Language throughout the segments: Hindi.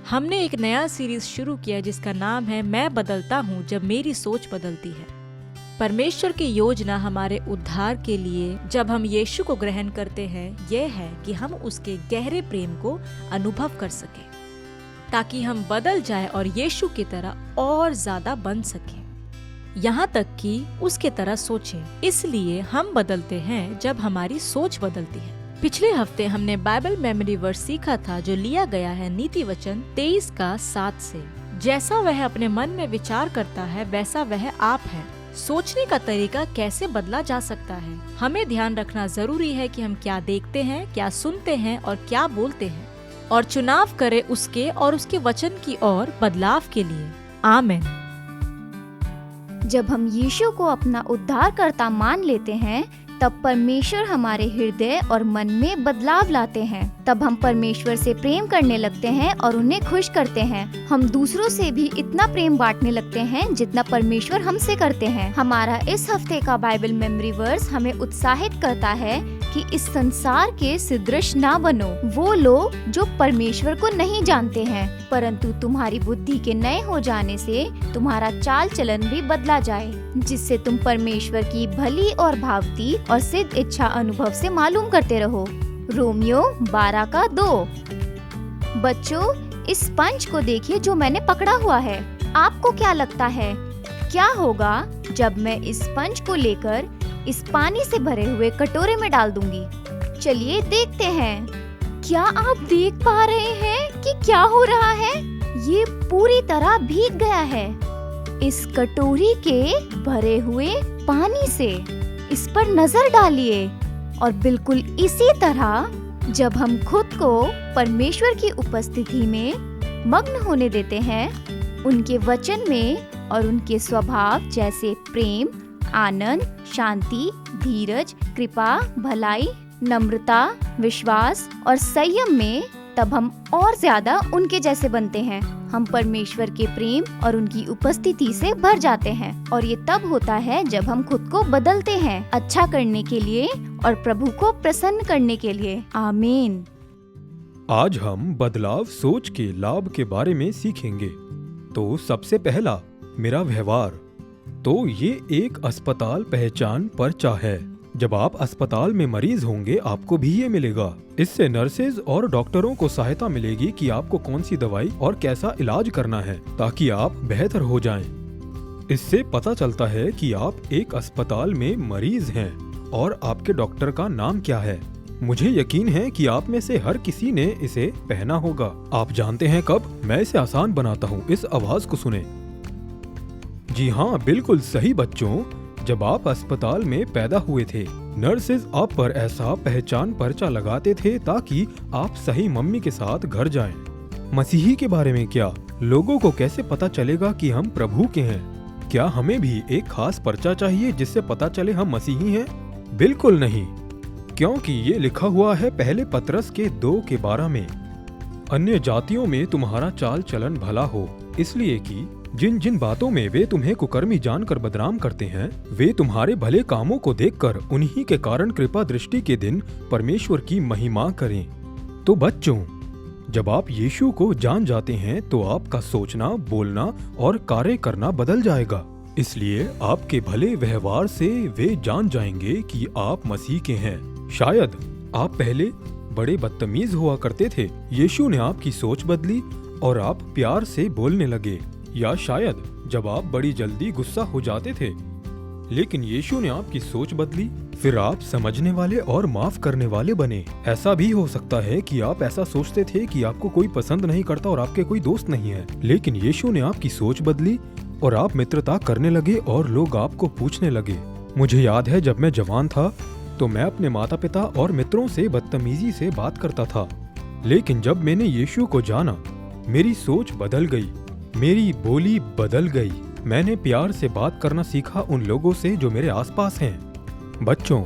हमने एक नया सीरीज शुरू किया जिसका नाम है मैं बदलता हूँ जब मेरी सोच बदलती है। परमेश्वर की योजना हमारे उद्धार के लिए जब हम यीशु को ग्रहण करते हैं यह है कि हम उसके गहरे प्रेम को अनुभव कर सकें, ताकि हम बदल जाएं और यीशु की तरह और ज्यादा बन सकें, यहाँ तक कि उसके तरह सोचें। इसलिए हम बदलते हैं जब हमारी सोच बदलती है। पिछले हफ्ते हमने बाइबल मेमोरी वर्स सीखा था जो लिया गया है नीति वचन 23:7 से। जैसा वह अपने मन में विचार करता है वैसा वह आप है। सोचने का तरीका कैसे बदला जा सकता है? हमें ध्यान रखना जरूरी है कि हम क्या देखते हैं, क्या सुनते हैं और क्या बोलते हैं, और चुनाव करें उसके और उसके वचन की ओर बदलाव के लिए। आमीन। जब हम यीशु को अपना उद्धारकर्ता मान लेते हैं तब परमेश्वर हमारे हृदय और मन में बदलाव लाते हैं। तब हम परमेश्वर से प्रेम करने लगते हैं और उन्हें खुश करते हैं। हम दूसरों से भी इतना प्रेम बांटने लगते हैं जितना परमेश्वर हमसे करते हैं। हमारा इस हफ्ते का बाइबल मेमोरी वर्स हमें उत्साहित करता है कि इस संसार के सदृश ना बनो, वो लोग जो परमेश्वर को नहीं जानते हैं, परंतु तुम्हारी बुद्धि के नए हो जाने से तुम्हारा चाल चलन भी बदला जाए, जिससे तुम परमेश्वर की भली और भावती और सिद्ध इच्छा अनुभव से मालूम करते रहो। रोमियो 12:2। बच्चों, इस स्पंज को देखिए जो मैंने पकड़ा हुआ है। आपको क्या लगता है क्या होगा जब मैं इस स्पंज को लेकर इस पानी से भरे हुए कटोरे में डाल दूंगी? चलिए देखते हैं। क्या आप देख पा रहे हैं कि क्या हो रहा है? ये पूरी तरह भीग गया है इस कटोरी के भरे हुए पानी से। इस पर नजर डालिए और बिल्कुल इसी तरह जब हम खुद को परमेश्वर की उपस्थिति में मग्न होने देते हैं, उनके वचन में और उनके स्वभाव जैसे प्रेम, आनंद, शांति, धीरज, कृपा, भलाई, नम्रता, विश्वास और संयम में, तब हम और ज्यादा उनके जैसे बनते हैं। हम परमेश्वर के प्रेम और उनकी उपस्थिति से भर जाते हैं, और ये तब होता है जब हम खुद को बदलते हैं अच्छा करने के लिए और प्रभु को प्रसन्न करने के लिए। आमीन। आज हम बदलाव सोच के लाभ के बारे में सीखेंगे। तो सबसे पहला, मेरा व्यवहार। तो ये एक अस्पताल पहचान पर्चा है। जब आप अस्पताल में मरीज होंगे आपको भी ये मिलेगा। इससे नर्सेज और डॉक्टरों को सहायता मिलेगी कि आपको कौन सी दवाई और कैसा इलाज करना है ताकि आप बेहतर हो जाएं। इससे पता चलता है कि आप एक अस्पताल में मरीज हैं और आपके डॉक्टर का नाम क्या है। मुझे यकीन है कि आप में से हर किसी ने इसे पहना होगा। आप जानते हैं कब? मैं इसे आसान बनाता हूँ, इस आवाज को सुने। जी हाँ, बिल्कुल सही बच्चों। जब आप अस्पताल में पैदा हुए थे, नर्सेज आप पर ऐसा पहचान पर्चा लगाते थे ताकि आप सही मम्मी के साथ घर जाएं। मसीही के बारे में क्या? लोगों को कैसे पता चलेगा कि हम प्रभु के हैं? क्या हमें भी एक खास पर्चा चाहिए जिससे पता चले हम मसीही हैं? बिल्कुल नहीं, क्योंकि ये लिखा हुआ है पहले पतरस के 2:12 में, अन्य जातियों में तुम्हारा चाल चलन भला हो, इसलिए कि जिन जिन बातों में वे तुम्हें कुकर्मी जानकर बदनाम करते हैं, वे तुम्हारे भले कामों को देखकर उन्हीं के कारण कृपा दृष्टि के दिन परमेश्वर की महिमा करें। तो बच्चों, जब आप यीशु को जान जाते हैं तो आपका सोचना, बोलना और कार्य करना बदल जाएगा। इसलिए आपके भले व्यवहार से वे जान जाएंगे कि आप मसीह के हैं। शायद आप पहले बड़े बदतमीज हुआ करते थे, यीशु ने आपकी सोच बदली और आप प्यार से बोलने लगे। या शायद जब आप बड़ी जल्दी गुस्सा हो जाते थे, लेकिन यीशु ने आपकी सोच बदली, फिर आप समझने वाले और माफ करने वाले बने। ऐसा भी हो सकता है कि आप ऐसा सोचते थे कि आपको कोई पसंद नहीं करता और आपके कोई दोस्त नहीं है, लेकिन यीशु ने आपकी सोच बदली और आप मित्रता करने लगे और लोग आपको पूछने लगे। मुझे याद है जब मैं जवान था तो मैं अपने माता पिता और मित्रों से बदतमीजी से बात करता था, लेकिन जब मैंने यीशु को जाना मेरी सोच बदल गई, मेरी बोली बदल गई। मैंने प्यार से बात करना सीखा उन लोगों से जो मेरे आसपास हैं। बच्चों,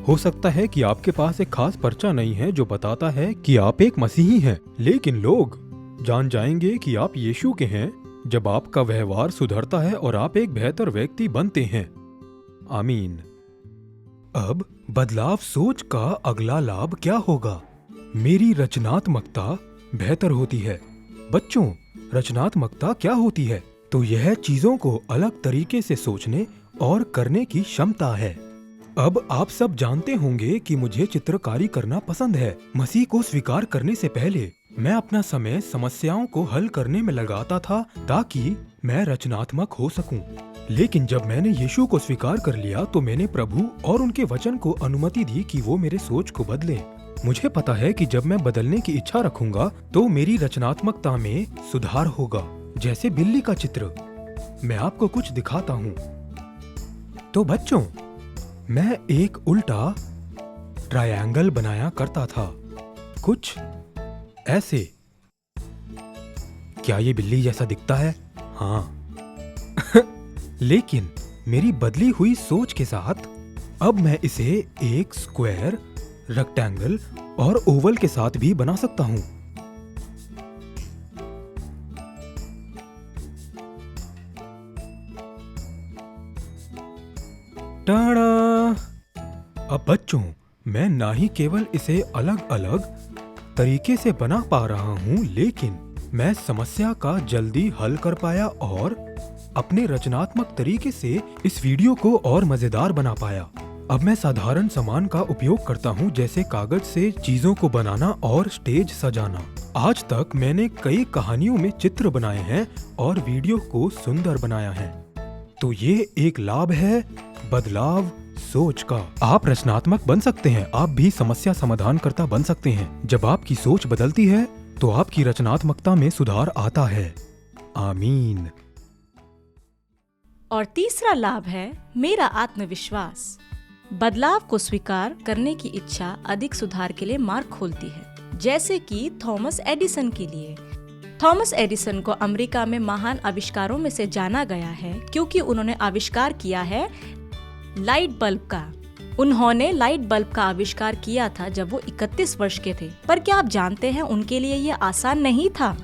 हो सकता है कि आपके पास एक खास पर्चा नहीं है जो बताता है कि आप एक मसीही हैं, लेकिन लोग जान जाएंगे कि आप यीशु के हैं जब आपका व्यवहार सुधरता है और आप एक बेहतर व्यक्ति बनते हैं। आमीन। अब बदलाव सोच का अगला लाभ क्या होगा? मेरी रचनात्मकता बेहतर होती है। बच्चों, रचनात्मकता क्या होती है? तो यह चीजों को अलग तरीके से सोचने और करने की क्षमता है। अब आप सब जानते होंगे कि मुझे चित्रकारी करना पसंद है। मसीह को स्वीकार करने से पहले मैं अपना समय समस्याओं को हल करने में लगाता था ताकि मैं रचनात्मक हो सकूं। लेकिन जब मैंने यीशु को स्वीकार कर लिया तो मैंने प्रभु और उनके वचन को अनुमति दी कि वो मेरे सोच को बदले। मुझे पता है कि जब मैं बदलने की इच्छा रखूंगा तो मेरी रचनात्मकता में सुधार होगा। जैसे बिल्ली का चित्र, मैं आपको कुछ दिखाता हूँ। तो बच्चों, मैं एक उल्टा ट्रायंगल बनाया करता था, कुछ ऐसे। क्या ये बिल्ली जैसा दिखता है? हाँ। लेकिन मेरी बदली हुई सोच के साथ अब मैं इसे एक स्क्वायर, रेक्टेंगल और ओवल के साथ भी बना सकता हूँ। टाड़ा! अब बच्चों, मैं ना ही केवल इसे अलग अलग तरीके से बना पा रहा हूँ, लेकिन मैं समस्या का जल्दी हल कर पाया और अपने रचनात्मक तरीके से इस वीडियो को और मजेदार बना पाया। अब मैं साधारण सामान का उपयोग करता हूँ, जैसे कागज से चीजों को बनाना और स्टेज सजाना। आज तक मैंने कई कहानियों में चित्र बनाए हैं और वीडियो को सुंदर बनाया है। तो ये एक लाभ है बदलाव सोच का। आप रचनात्मक बन सकते हैं, आप भी समस्या समाधानकर्ता बन सकते हैं। जब आपकी सोच बदलती है तो आपकी रचनात्मकता में सुधार आता है। आमीन। और तीसरा लाभ है मेरा आत्मविश्वास। बदलाव को स्वीकार करने की इच्छा अधिक सुधार के लिए मार्ग खोलती है। जैसे कि थॉमस एडिसन के लिए। थॉमस एडिसन को अमेरिका में महान आविष्कारों में से जाना गया है क्योंकि उन्होंने आविष्कार किया है लाइट बल्ब का। उन्होंने लाइट बल्ब का आविष्कार किया था जब वो 31 वर्ष के थे। पर क्या आप जानते हैं, उनके लिए ये आसान नहीं था।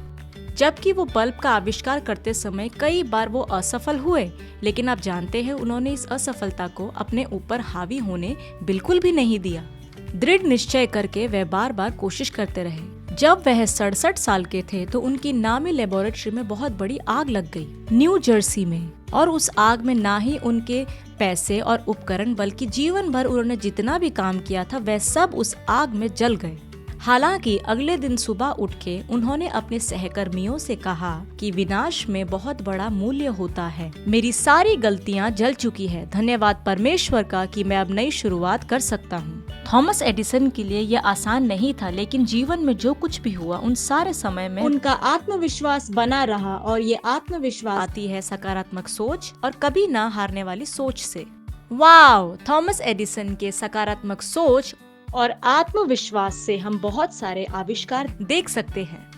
जबकि वो बल्ब का आविष्कार करते समय कई बार वो असफल हुए, लेकिन आप जानते हैं उन्होंने इस असफलता को अपने ऊपर हावी होने बिल्कुल भी नहीं दिया। दृढ़ निश्चय करके वे बार बार कोशिश करते रहे। जब वह 67 साल के थे तो उनकी नामी लेबोरेटरी में बहुत बड़ी आग लग गई, न्यू जर्सी में। और उस आग में ना ही उनके पैसे और उपकरण बल्कि जीवन भर उन्होंने जितना भी काम किया था वह सब उस आग में जल गए। हालांकि अगले दिन सुबह उठ के उन्होंने अपने सहकर्मियों से कहा कि विनाश में बहुत बड़ा मूल्य होता है। मेरी सारी गलतियां जल चुकी है। धन्यवाद परमेश्वर का कि मैं अब नई शुरुआत कर सकता हूँ। थॉमस एडिसन के लिए यह आसान नहीं था, लेकिन जीवन में जो कुछ भी हुआ उन सारे समय में उनका आत्मविश्वास बना रहा। और ये आत्मविश्वास आती है सकारात्मक सोच और कभी ना हारने वाली सोच से। वाव! थॉमस एडिसन के सकारात्मक सोच और आत्मविश्वास से हम बहुत सारे आविष्कार देख सकते हैं।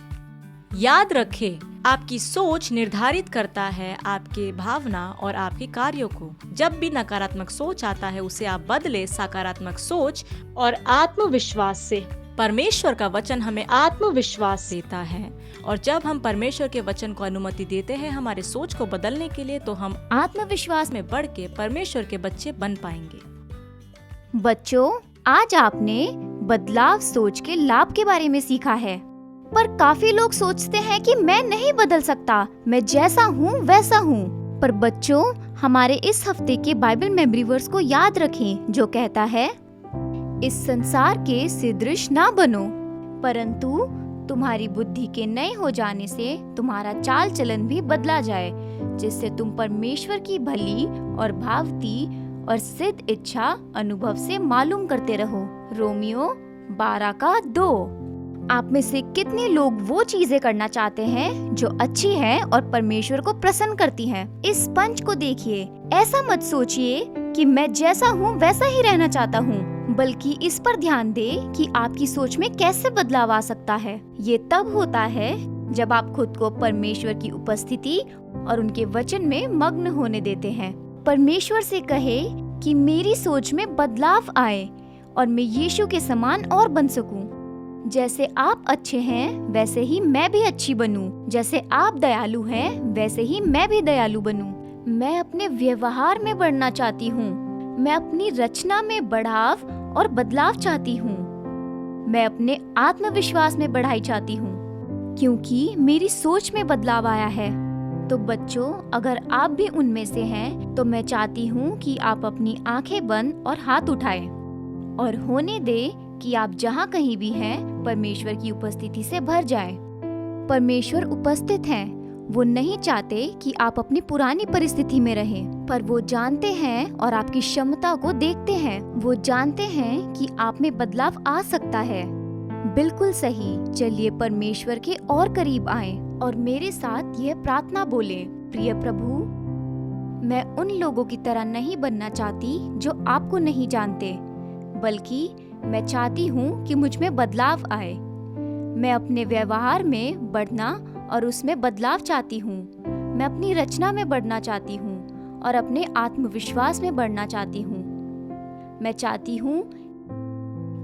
याद रखें, आपकी सोच निर्धारित करता है आपके भावना और आपके कार्यों को। जब भी नकारात्मक सोच आता है उसे आप बदले सकारात्मक सोच और आत्मविश्वास से। परमेश्वर का वचन हमें आत्मविश्वास देता है और जब हम परमेश्वर के वचन को अनुमति देते हैं हमारे सोच को बदलने के लिए, तो हम आत्मविश्वास में बढ़ के परमेश्वर के बच्चे बन पाएंगे। बच्चों, आज आपने बदलाव सोच के लाभ के बारे में सीखा है। पर काफी लोग सोचते हैं कि मैं नहीं बदल सकता, मैं जैसा हूँ वैसा हूँ। पर बच्चों, हमारे इस हफ्ते के बाइबल मेमोरी वर्स को याद रखें जो कहता है, इस संसार के सदृश ना बनो, परंतु तुम्हारी बुद्धि के नए हो जाने से तुम्हारा चाल चलन भी बदला जाए, जिससे तुम परमेश्वर की भली और भावती और सिद्ध इच्छा अनुभव से मालूम करते रहो। रोमियो 12:2। आप में से कितने लोग वो चीजें करना चाहते हैं जो अच्छी हैं और परमेश्वर को प्रसन्न करती हैं? इस पंच को देखिए। ऐसा मत सोचिए कि मैं जैसा हूँ वैसा ही रहना चाहता हूँ, बल्कि इस पर ध्यान दे कि आपकी सोच में कैसे बदलाव आ सकता है। ये तब होता है जब आप खुद को परमेश्वर की उपस्थिति और उनके वचन में मग्न होने देते हैं। परमेश्वर से कहे कि मेरी सोच में बदलाव आए और मैं यीशु के समान और बन सकूं। जैसे आप अच्छे हैं वैसे ही मैं भी अच्छी बनूं। जैसे आप दयालु हैं वैसे ही मैं भी दयालु बनूं। मैं अपने व्यवहार में बढ़ना चाहती हूँ। मैं अपनी रचना में बढ़ाव और बदलाव चाहती हूँ। मैं अपने आत्मविश्वास में बढ़ाई चाहती हूँ। क्योंकि मेरी सोच में बदलाव आया है। तो बच्चों, अगर आप भी उनमें से हैं, तो मैं चाहती हूँ कि आप अपनी आंखें बंद और हाथ उठाएं और होने दे कि आप जहाँ कहीं भी हैं, परमेश्वर की उपस्थिति से भर जाएं। परमेश्वर उपस्थित हैं। वो नहीं चाहते कि आप अपनी पुरानी परिस्थिति में रहें, पर वो जानते हैं और आपकी क्षमता को देखते हैं। वो जानते हैं कि आप में बदलाव आ सकता है। बिल्कुल सही। चलिए परमेश्वर के और करीब आएं और मेरे साथ यह प्रार्थना बोलें। प्रिय प्रभु, मैं उन लोगों की तरह नहीं बनना चाहती जो आपको नहीं जानते, बल्कि मैं चाहती हूँ कि मुझ में बदलाव आए। मैं अपने व्यवहार में बढ़ना और उसमें बदलाव चाहती हूँ। मैं अपनी रचना में बढ़ना चाहती हूँ और अपने आत्मविश्वास में बढ़ना चाहती हूँ। मैं चाहती हूँ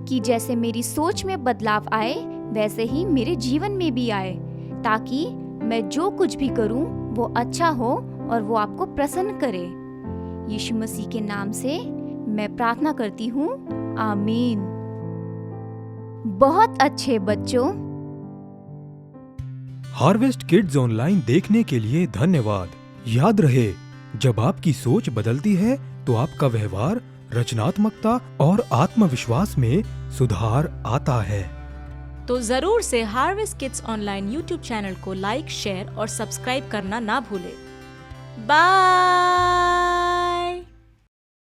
कि जैसे मेरी सोच में बदलाव आए, वैसे ही मेरे जीवन में भी आए, ताकि मैं जो कुछ भी करूँ वो अच्छा हो और वो आपको प्रसन्न करे। यीशु मसीह के नाम से मैं प्रार्थना करती हूँ। आमीन। बहुत अच्छे बच्चों। हार्वेस्ट किड्स ऑनलाइन देखने के लिए धन्यवाद। याद रहे, जब आपकी सोच बदलती है तो आपका व्यवहार, रचनात्मकता और आत्मविश्वास में सुधार आता है। तो जरूर से harvest kids online YouTube channel को लाइक, शेयर और सब्सक्राइब करना ना भूले। बाय।